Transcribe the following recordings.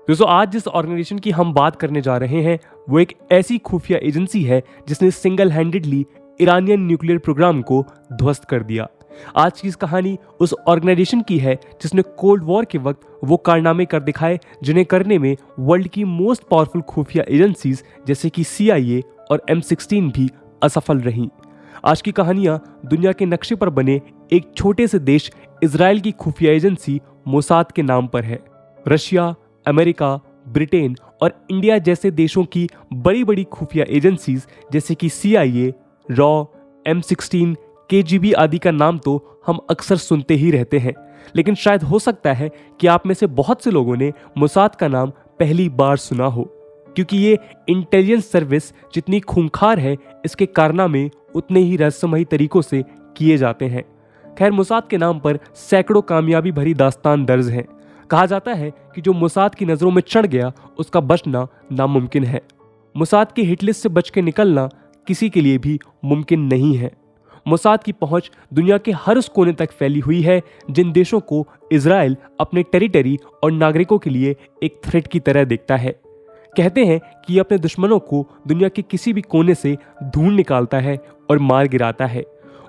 दोस्तों आज जिस ऑर्गेनाइजेशन की हम बात करने जा रहे हैं वो एक ऐसी खुफिया एजेंसी है जिसने single handedly Iranian nuclear programme को ध्वस्त कर दिया। आज की इस कहानी उस ऑर्गेनाइजेशन की है जिसने कोल्ड वॉर के वक्त वो कारनामे कर दिखाए जिन्हें करने में वर्ल्ड की मोस्ट पावरफुल खुफिया एजेंसीज जैसे कि CIA और M16 भी असफल रहीं। आज की कहानियां दुनिया के नक्शे पर बने एक छोटे से देश इजराइल की खुफिया एजेंसी मोसाद के नाम पर है। रशिया, अमेरिका, ब्रिटेन और इंडिया जैसे देशों की बड़ी बड़ी खुफिया एजेंसीज जैसे कि CIA, रॉ, M16, KGB आदि का नाम तो हम अक्सर सुनते ही रहते हैं, लेकिन शायद हो सकता है कि आप में से बहुत से लोगों ने मोसाद का नाम पहली बार सुना हो, क्योंकि ये इंटेलिजेंस सर्विस जितनी खूंखार है इसके कारनामे उतने ही रहस्यमयी तरीकों से किए जाते हैं। खैर, मोसाद के नाम पर सैकड़ों कामयाबी भरी दास्तान दर्ज हैं। कहा जाता है कि जो मोसाद की नज़रों में चढ़ गया उसका बचना नामुमकिन है। मोसाद के हिटलिस्ट से बच के निकलना किसी के लिए भी मुमकिन नहीं है। मोसाद की पहुंच दुनिया के हर उस कोने तक फैली हुई है जिन देशों को इजराइल अपने टेरिटरी और नागरिकों के लिए एक थ्रेट की तरह देखता है। कहते हैं कि ये अपने दुश्मनों को दुनिया के किसी भी कोने से ढूंढ निकालता है और मार गिराता है।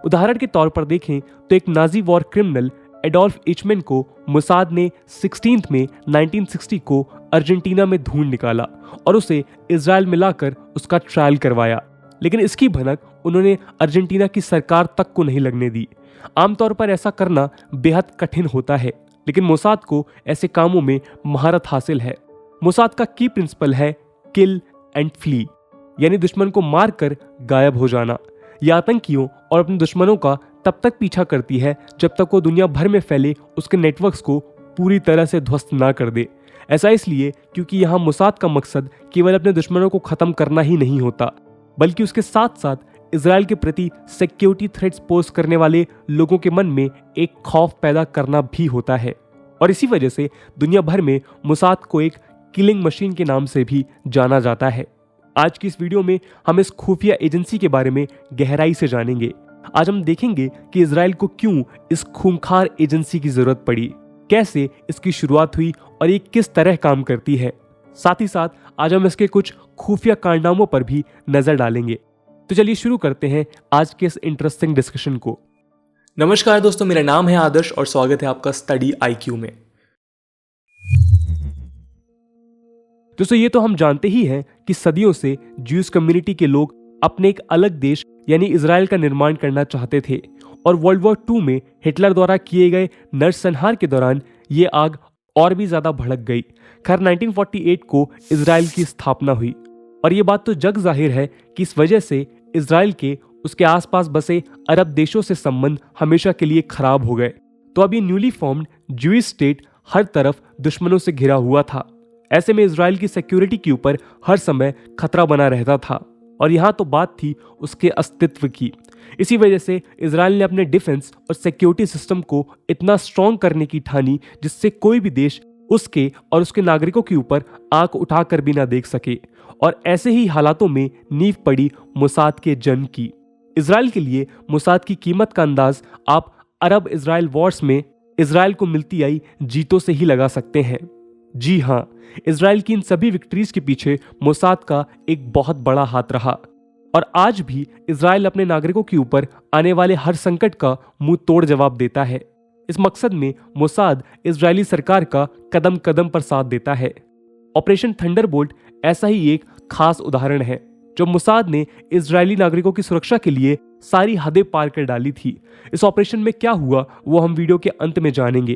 उदाहरण के तौर पर देखें तो एक नाजी वॉर क्रिमिनल एडोल्फ इचमेन को मोसाद ने 16 मई 1960 को अर्जेंटीना में ढूंढ निकाला और उसे इजराइल में लाकर उसका ट्रायल करवाया, लेकिन इसकी भनक उन्होंने अर्जेंटीना की सरकार तक को नहीं लगने दी। आमतौर पर ऐसा करना बेहद कठिन होता है, लेकिन मोसाद को ऐसे कामों में महारत हासिल है। मोसाद का की प्रिंसिपल है किल एंड फ्ली, यानी दुश्मन को मारकर गायब हो जाना। यह आतंकियों और अपने दुश्मनों का तब तक पीछा करती है जब तक वो दुनिया भर में फैले उसके नेटवर्क्स को पूरी तरह से ध्वस्त ना कर दे। ऐसा इसलिए क्योंकि यहाँ मोसाद का मकसद केवल अपने दुश्मनों को खत्म करना ही नहीं होता, बल्कि उसके साथ साथ इजराइल के प्रति सिक्योरिटी थ्रेट्स पोज करने वाले लोगों के मन में एक खौफ पैदा करना भी होता है। और इसी वजह से दुनिया भर में मोसाद को एक किलिंग मशीन के नाम से भी जाना जाता है। आज की इस वीडियो में हम इस खुफिया एजेंसी के बारे में गहराई से जानेंगे। आज हम देखेंगे कि इजराइल को क्यों इस खूंखार एजेंसी की जरूरत पड़ी, कैसे इसकी शुरुआत हुई और ये किस तरह काम करती है। साथ ही साथ आज हम इसके कुछ खुफिया कारनामों पर भी नजर डालेंगे। तो चलिए शुरू करते हैं आज के इस इंटरेस्टिंग डिस्कशन को। नमस्कार दोस्तों, मेरा नाम है आदर्श और स्वागत है आपका स्टडी IQ में। दोस्तों ये तो हम जानते ही हैं कि सदियों से ज्यूज कम्युनिटी के लोग अपने एक अलग देश यानी इजराइल का निर्माण करना चाहते थे, और वर्ल्ड वॉर 2 में हिटलर द्वारा किए गए नरसंहार के दौरान ये आग और भी ज्यादा भड़क गई। खैर 1948 को इजराइल की स्थापना हुई और ये बात तो जग जाहिर है कि इस वजह से इजराइल के उसके आसपास बसे अरब देशों से संबंध हमेशा के लिए खराब हो गए। तो अब ये न्यूली फॉर्म्ड ज्यूइश स्टेट हर तरफ दुश्मनों से घिरा हुआ था। ऐसे में इजराइल की सिक्योरिटी के ऊपर हर समय खतरा बना रहता था, और यहाँ तो बात थी उसके अस्तित्व की। इसी वजह से इजराइल ने अपने डिफेंस और सिक्योरिटी सिस्टम को इतना स्ट्रॉन्ग करने की ठानी जिससे कोई भी देश उसके और उसके नागरिकों के ऊपर आंख उठाकर भी ना देख सके। और ऐसे ही हालातों में नींव पड़ी मोसाद के जन्म की। इजराइल के लिए मोसाद की कीमत का अंदाज आप अरब इजराइल वॉर्स में इजराइल को मिलती आई जीतों से ही लगा सकते हैं। जी हाँ, इजराइल की इन सभी विक्ट्रीज के पीछे मोसाद का एक बहुत बड़ा हाथ रहा, और आज भी इजराइल अपने नागरिकों के ऊपर आने वाले हर संकट का मुंह तोड़ जवाब देता है। इस मकसद में मोसाद इजरायली सरकार का कदम कदम पर साथ देता है। ऑपरेशन थंडरबोल्ट ऐसा ही एक खास उदाहरण है, जो मोसाद ने इजरायली नागरिकों की सुरक्षा के लिए सारी हदें पार कर डाली थी। इस ऑपरेशन में क्या हुआ वो हम वीडियो के अंत में जानेंगे।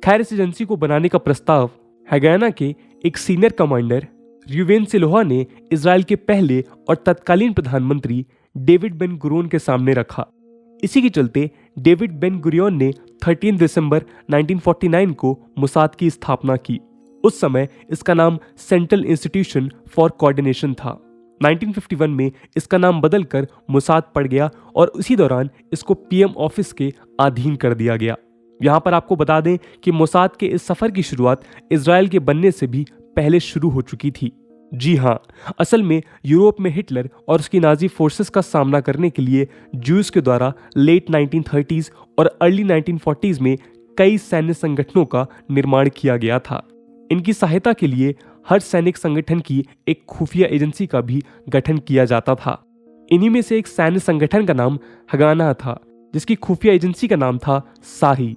खैर, इस एजेंसी को बनाने का प्रस्ताव हैगाना के एक सीनियर कमांडर र्यूवेन सिलोहा ने इजराइल के पहले और तत्कालीन प्रधानमंत्री डेविड बेन गुरियोन के सामने रखा। इसी के चलते डेविड बेन गुरियोन ने 13 दिसंबर 1949 को मोसाद की स्थापना की। उस समय इसका नाम सेंट्रल इंस्टीट्यूशन फॉर कोऑर्डिनेशन था। 1951 में इसका नाम बदलकर मोसाद पड़ गया और उसी दौरान इसको PM ऑफिस के अधीन कर दिया गया। यहाँ पर आपको बता दें कि मोसाद के इस सफर की शुरुआत इजराइल के बनने से भी पहले शुरू हो चुकी थी। जी हाँ, असल में यूरोप में हिटलर और उसकी नाजी फोर्सेस का सामना करने के लिए ज्यूज के द्वारा लेट 1930s और अर्ली 1940s में कई सैन्य संगठनों का निर्माण किया गया था। इनकी सहायता के लिए हर सैनिक संगठन की एक खुफिया एजेंसी का भी गठन किया जाता था। इन्हीं में से एक सैन्य संगठन का नाम हगाना था, जिसकी खुफिया एजेंसी का नाम था साही।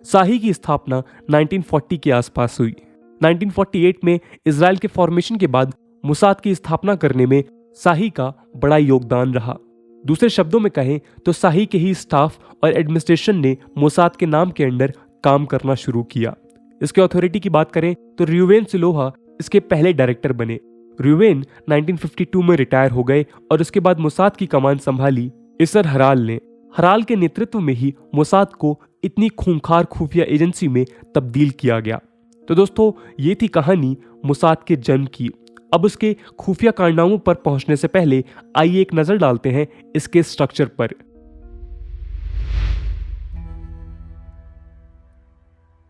साही की स्थापना 1940 के आसपास हुई। 1948 में इजराइल के फॉर्मेशन के बाद मुसाद की स्थापना करने में साही का बड़ा योगदान रहा। दूसरे शब्दों में कहें तो साही के ही स्टाफ और एडमिनिस्ट्रेशन ने मोसाद के नाम के अंडर काम करना शुरू किया। इसके अथॉरिटी की बात करें तो र्यूवेन सिलोहा इसके पहले डायरेक्टर बने। र्यूवेन 1952 में रिटायर हो गए और उसके बाद मोसाद की कमान संभाली इसर हराल ने। हराल के नेतृत्व में ही मोसाद को इतनी खूंखार खुफिया एजेंसी में तब्दील किया गया। तो दोस्तों, ये थी कहानी मोसाद के जन्म की। अब उसके खुफिया कारनामों पर पहुंचने से पहले आइए एक नजर डालते हैं इसके स्ट्रक्चर पर।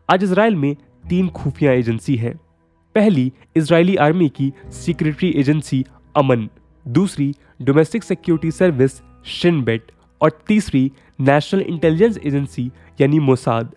आज इजराइल में 3 खुफिया एजेंसी हैं। पहली इजरायली आर्मी की सीक्रेटरी एजेंसी अमन, दूसरी domestic security service Shin Bet और तीसरी नेशनल इंटेलिजेंस एजेंसी यानी मोसाद।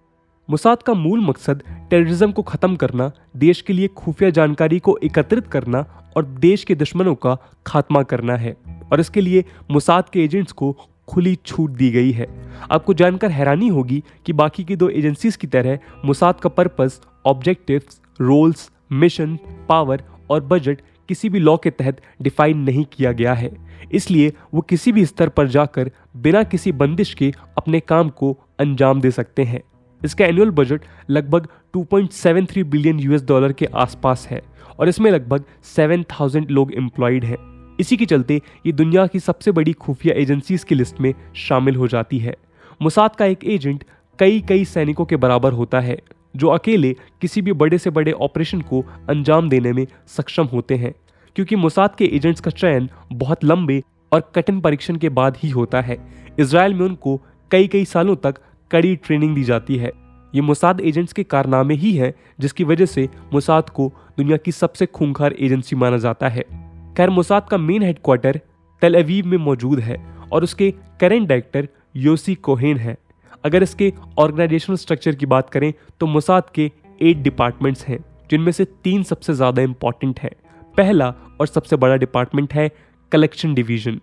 मोसाद का मूल मकसद टेररिज्म को खत्म करना, देश के लिए खुफिया जानकारी को एकत्रित करना और देश के दुश्मनों का खात्मा करना है। और इसके लिए मोसाद के एजेंट्स को खुली छूट दी गई है। आपको जानकर हैरानी होगी कि बाकी की 2 एजेंसीज की तरह मोसाद का purpose, objectives, roles, mission, power और बजट किसी भी लॉ के तहत डिफाइन नहीं किया गया है। इसलिए वो किसी भी स्तर पर जाकर बिना किसी बंदिश के अपने काम को अंजाम दे सकते हैं। इसका एनुअल बजट लगभग 2.73 बिलियन यूएस डॉलर के आसपास है और इसमें लगभग 7,000 लोग एम्प्लॉयड हैं। इसी के चलते ये दुनिया की सबसे बड़ी खुफिया एजेंसीज की लिस्ट में शामिल हो जाती है। मोसाद का एक एजेंट कई सैनिकों के बराबर होता है, जो अकेले किसी भी बड़े से बड़े ऑपरेशन को अंजाम देने में सक्षम होते हैं। क्योंकि मोसाद के एजेंट्स का चयन बहुत लंबे और कठिन परीक्षण के बाद ही होता है, इजराइल में उनको कई सालों तक कड़ी ट्रेनिंग दी जाती है। ये मोसाद एजेंट्स के कारनामे ही है जिसकी वजह से मोसाद को दुनिया की सबसे खूंखार एजेंसी माना जाता है। खैर, मोसाद का मेन हेडक्वार्टर तेल अवीव में मौजूद है और उसके करंट डायरेक्टर योसी कोहेन है। अगर इसके ऑर्गेनाइजेशनल स्ट्रक्चर की बात करें तो मोसाद के 8 डिपार्टमेंट्स हैं, जिनमें से 3 सबसे ज़्यादा इंपॉर्टेंट है। पहला और सबसे बड़ा डिपार्टमेंट है कलेक्शन डिवीजन।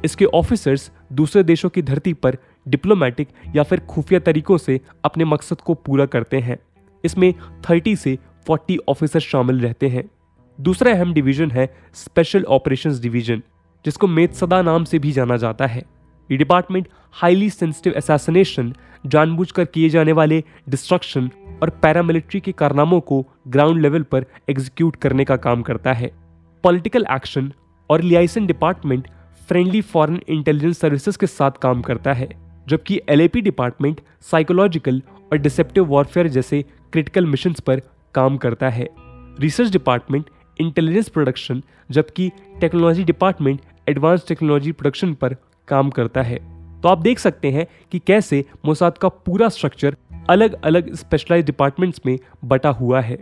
इसके ऑफिसर्स दूसरे देशों की धरती पर डिप्लोमेटिक या फिर खुफिया तरीकों से अपने मकसद को पूरा करते हैं। इसमें 30 से 40 ऑफिसर शामिल रहते हैं। दूसरा अहम डिवीजन है स्पेशल ऑपरेशंस डिवीजन, जिसको मेत्सदा नाम से भी जाना जाता है। ये डिपार्टमेंट हाईली सेंसिटिव असैसिनेशन, जानबूझकर किए जाने वाले डिस्ट्रक्शन और पैरामिलिट्री के कारनामों को ग्राउंड लेवल पर एग्जीक्यूट करने का काम करता है। पॉलिटिकल एक्शन और liaison department friendly foreign intelligence services के साथ काम करता है, जबकि एलएपी डिपार्टमेंट साइकोलॉजिकल और डिसेप्टिव वॉरफेयर जैसे क्रिटिकल मिशंस पर काम करता है। रिसर्च डिपार्टमेंट इंटेलिजेंस प्रोडक्शन, जबकि technology department advance technology production पर काम करता है। तो आप देख सकते हैं कि कैसे मोसाद का पूरा स्ट्रक्चर अलग अलग स्पेशलाइज्ड डिपार्टमेंट्स में बटा हुआ है।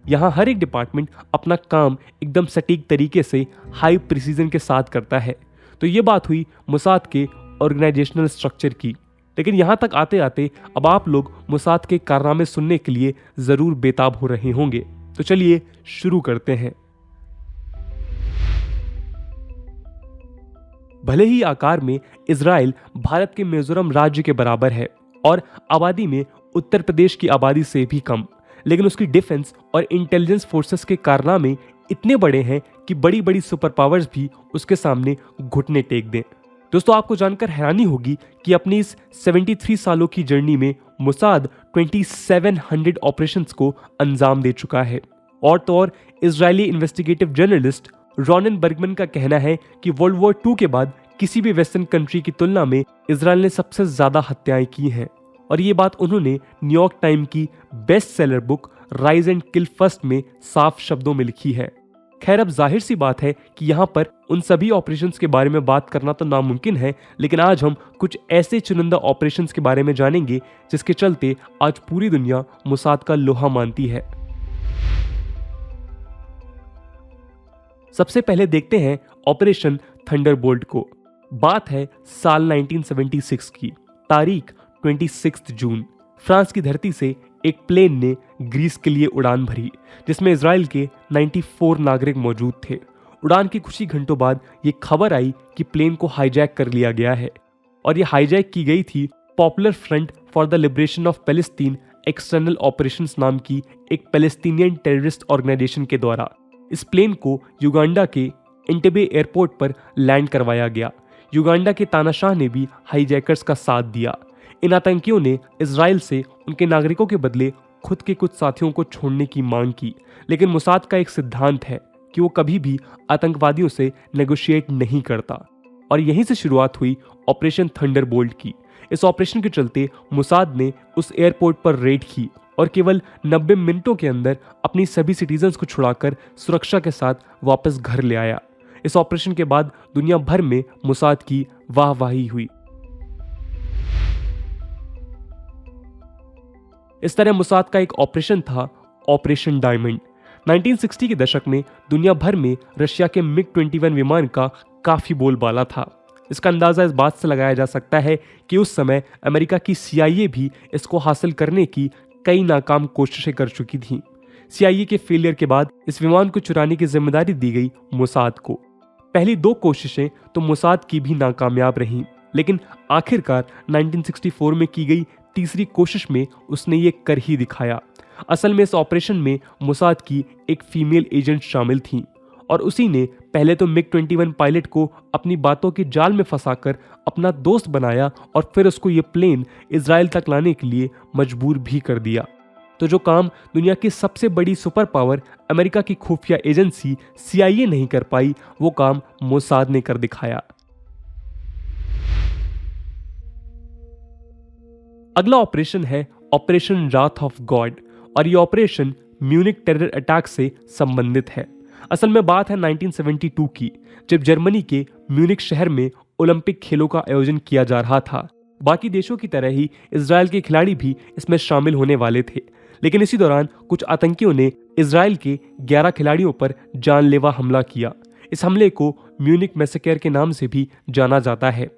यहाँ हर एक डिपार्टमेंट अपना काम एकदम सटीक तरीके से हाई प्रिसीजन के साथ करता है। तो ये बात हुई मोसाद के ऑर्गेनाइजेशनल स्ट्रक्चर की। लेकिन यहाँ तक आते आते अब आप लोग मोसाद के कारनामे सुनने के लिए ज़रूर बेताब हो रहे होंगे। तो चलिए शुरू करते हैं। भले ही आकार में इजराइल भारत के मिजोरम राज्य के बराबर है और आबादी में उत्तर प्रदेश की आबादी से भी कम, लेकिन उसकी डिफेंस और इंटेलिजेंस फोर्सेस के कारनामे इतने बड़े हैं कि बड़ी बड़ी सुपर पावर्स भी उसके सामने घुटने टेक दें। दोस्तों, आपको जानकर हैरानी होगी कि अपनी इस 73 सालों की जर्नी में मोसाद 2700 ऑपरेशंस को अंजाम दे चुका है। और तो और इजरायली इन्वेस्टिगेटिव जर्नलिस्ट रॉनन बर्गमन का कहना है कि वर्ल्ड वॉर 2 के बाद किसी भी वेस्टर्न कंट्री की तुलना में इजराइल ने सबसे ज्यादा हत्याएं की हैं। और ये बात उन्होंने न्यूयॉर्क टाइम की best seller book rise and kill first में साफ शब्दों में लिखी है। खैर, अब जाहिर सी बात है कि यहाँ पर उन सभी ऑपरेशंस के बारे में बात करना तो नामुमकिन है, लेकिन आज हम कुछ ऐसे चुनिंदा ऑपरेशंस के बारे में जानेंगे जिसके चलते आज पूरी दुनिया मोसाद का लोहा मानती है। सबसे पहले देखते हैं ऑपरेशन थंडरबोल्ट को। बात है साल 1976 की, तारीख 26 जून। फ्रांस की धरती से एक प्लेन ने ग्रीस के लिए उड़ान भरी, जिसमें इजराइल के 94 नागरिक मौजूद थे। उड़ान के कुछ ही घंटों बाद ये खबर आई कि प्लेन को हाईजैक कर लिया गया है और ये हाईजैक की गई थी popular front for the liberation of Palestine external operations नाम की एक पैलेस्टीनियन टेररिस्ट ऑर्गेनाइजेशन के द्वारा। इस प्लेन को युगांडा के एंटेबे एयरपोर्ट पर लैंड करवाया गया। युगांडा के तानाशाह ने भी हाईजैकर्स का साथ दिया। इन आतंकियों ने इजराइल से उनके नागरिकों के बदले खुद के कुछ साथियों को छोड़ने की मांग की, लेकिन मोसाद का एक सिद्धांत है कि वो कभी भी आतंकवादियों से नेगोशिएट नहीं करता। और यहीं से शुरुआत हुई ऑपरेशन थंडरबोल्ट की। इस ऑपरेशन के चलते मोसाद ने उस एयरपोर्ट पर रेड की और केवल 90 मिनटों के अंदर अपनी सभी सिटीजन्स को छुड़ाकर सुरक्षा के साथ वापस घर ले आया। इस ऑपरेशन के बाद दुनिया भर में मोसाद की वाहवाही हुई। इस तरह मोसाद का एक ऑपरेशन था ऑपरेशन डायमंड। 1960 के दशक में दुनिया भर में रशिया के मिग 21 विमान का काफी बोलबाला था। इसका अंदाजा इस बात से लगाया जा सकता है कि उस समय अमेरिका की CIA भी इसको हासिल करने की कई नाकाम कोशिशें कर चुकी थी। CIA के फेलियर के बाद इस विमान को चुराने की जिम्मेदारी दी गई मोसाद को। पहली 2 कोशिशें तो मोसाद की भी नाकामयाब रहीं, लेकिन आखिरकार 1964 में की गई तीसरी कोशिश में उसने ये कर ही दिखाया। असल में इस ऑपरेशन में मोसाद की एक फीमेल एजेंट शामिल थी और उसी ने पहले तो मिग 21 पायलट को अपनी बातों के जाल में फंसाकर अपना दोस्त बनाया और फिर उसको ये प्लेन इजराइल तक लाने के लिए मजबूर भी कर दिया। तो जो काम दुनिया की सबसे बड़ी सुपर पावर अमेरिका की खुफिया एजेंसी CIA नहीं कर पाई, वो काम मोसाद ने कर दिखाया। अगला ऑपरेशन है ऑपरेशन राथ ऑफ गॉड और ये ऑपरेशन म्यूनिक टेरर अटैक से संबंधित है। असल में बात है 1972 की, जब जर्मनी के म्यूनिक शहर में ओलंपिक खेलों का आयोजन किया जा रहा था। बाकी देशों की तरह ही इजराइल के खिलाड़ी भी इसमें शामिल होने वाले थे, लेकिन इसी दौरान कुछ आतंकियों ने इजराइल के 11 खिलाड़ियों पर जानलेवा हमला किया। इस हमले को म्यूनिक मैसेकर के नाम से भी जाना जाता है।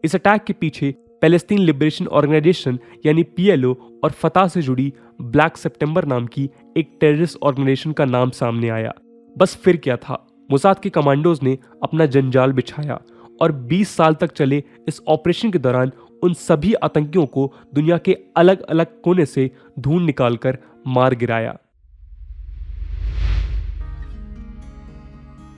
इस अटैक के पीछे पैलेस्टीन लिबरेशन ऑर्गेनाइजेशन यानी PLO और फतह से जुड़ी ब्लैक सितंबर नाम की एक टेररिस्ट ऑर्गेनाइजेशन का नाम सामने आया। बस फिर क्या था, मोसाद के कमांडोज ने अपना जंजाल बिछाया और 20 साल तक चले इस ऑपरेशन के दौरान उन सभी आतंकियों को दुनिया के अलग अलग कोने से ढूंढ निकालकर मार गिराया।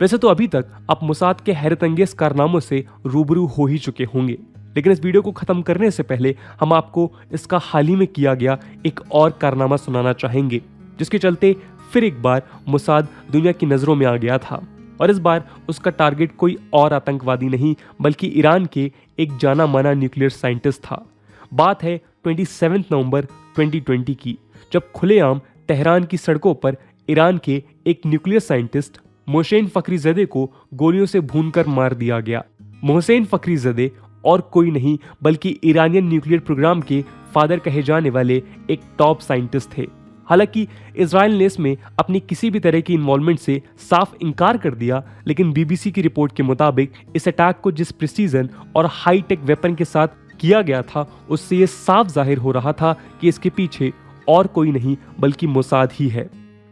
वैसे तो अभी तक आप मोसाद के हैरतअंगेज कारनामों से रूबरू हो ही चुके होंगे, लेकिन इस वीडियो को खत्म करने से पहले हम आपको इसका हाल ही में किया गया एक और कारनामा सुनाना चाहेंगे, जिसके चलते फिर एक बार मोसाद दुनिया की नजरों में आ गया था। और इस बार उसका टारगेट कोई और आतंकवादी नहीं बल्कि ईरान के एक जाना माना न्यूक्लियर साइंटिस्ट था। बात है 27 नवंबर 2020 की, जब खुलेआम तेहरान की सड़कों पर ईरान के एक न्यूक्लियर साइंटिस्ट मोहसेन फखरीजदे को गोलियों से भूनकर मार दिया गया। मोहसेन फखरीजदे और कोई नहीं बल्कि ईरानियन न्यूक्लियर प्रोग्राम के फादर कहे जाने वाले एक टॉप साइंटिस्ट थे। हालांकि इजराइल ने इसमें अपनी किसी भी तरह की इन्वॉल्वमेंट से साफ इनकार कर दिया, लेकिन BBC की रिपोर्ट के मुताबिक इस अटैक को जिस प्रिसीजन और हाई टेक वेपन के साथ किया गया था, उससे ये साफ जाहिर हो रहा था कि इसके पीछे और कोई नहीं बल्कि मोसाद ही है।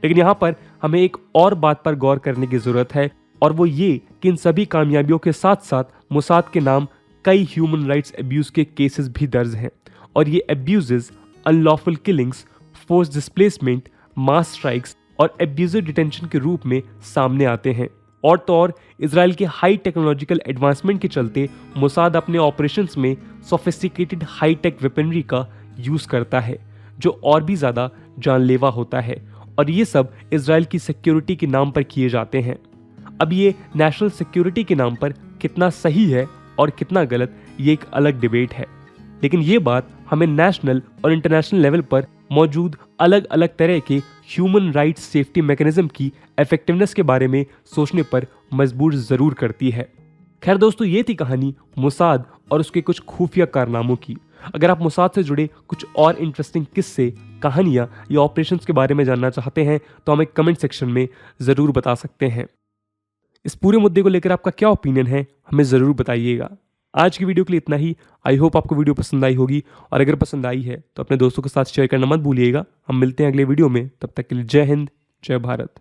लेकिन यहाँ पर हमें एक और बात पर गौर करने की जरूरत है, और वो ये कि इन सभी कामयाबियों के साथ साथ मोसाद के नाम कई ह्यूमन राइट्स अब्यूज के केसेस भी दर्ज हैं, और ये abuses unlawful killings, force displacement, mass strikes और एब्यूजिव डिटेंशन के रूप में सामने आते हैं। और तो और इजराइल के हाई टेक्नोलॉजिकल एडवांसमेंट के चलते मोसाद अपने ऑपरेशंस में सोफिस्टिकेटेड हाई टेक वेपनरी का यूज करता है, जो और भी ज्यादा जानलेवा होता है, और ये सब इजराइल की सिक्योरिटी के नाम पर किए जाते हैं। अब ये नेशनल सिक्योरिटी के नाम पर कितना सही है और कितना गलत, ये एक अलग डिबेट है, लेकिन ये बात हमें नेशनल और इंटरनेशनल लेवल पर मौजूद अलग अलग तरह के ह्यूमन राइट्स सेफ्टी मैकेनिज्म की इफेक्टिवनेस के बारे में सोचने पर मजबूर जरूर करती है। खैर दोस्तों, ये थी कहानी मोसाद और उसके कुछ खुफिया कारनामों की। अगर आप मोसाद से जुड़े कुछ और इंटरेस्टिंग किस्से, कहानियां या ऑपरेशंस के बारे में जानना चाहते हैं तो हमें कमेंट सेक्शन में जरूर बता सकते हैं। इस पूरे मुद्दे को लेकर आपका क्या ओपिनियन है, हमें जरूर बताइएगा। आज की वीडियो के लिए इतना ही। आई होप आपको वीडियो पसंद आई होगी, और अगर पसंद आई है तो अपने दोस्तों के साथ शेयर करना मत भूलिएगा। हम मिलते हैं अगले वीडियो में, तब तक के लिए जय हिंद, जय भारत।